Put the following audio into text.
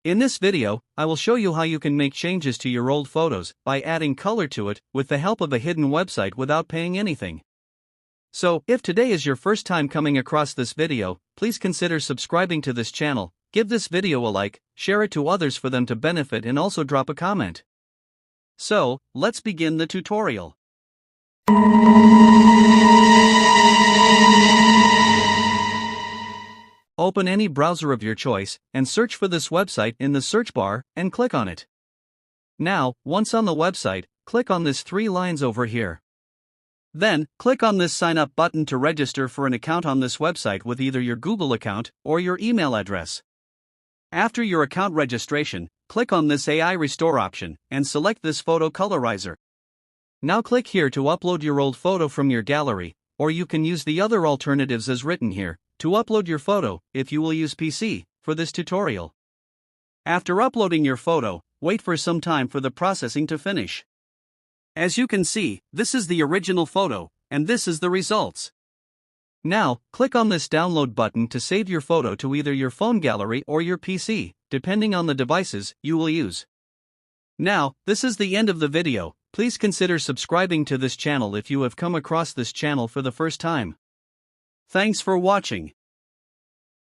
In this video, I will show you how you can make changes to your old photos by adding color to it with the help of a hidden website without paying anything. So, if today is your first time coming across this video, please consider subscribing to this channel, give this video a like, share it to others for them to benefit, and also drop a comment. So, let's begin the tutorial. Open any browser of your choice and search for this website in the search bar and click on it. Now, once on the website, click on this 3 lines over here. Then, click on this sign up button to register for an account on this website with either your Google account or your email address. After your account registration, click on this AI Restore option and select this photo colorizer. Now click here to upload your old photo from your gallery, or you can use the other alternatives as written here to upload your photo if you will use PC for this tutorial. After uploading your photo, wait for some time for the processing to finish. As you can see, this is the original photo, and this is the results. Now, click on this download button to save your photo to either your phone gallery or your PC, depending on the devices you will use. Now, this is the end of the video. Please consider subscribing to this channel if you have come across this channel for the first time. Thanks for watching.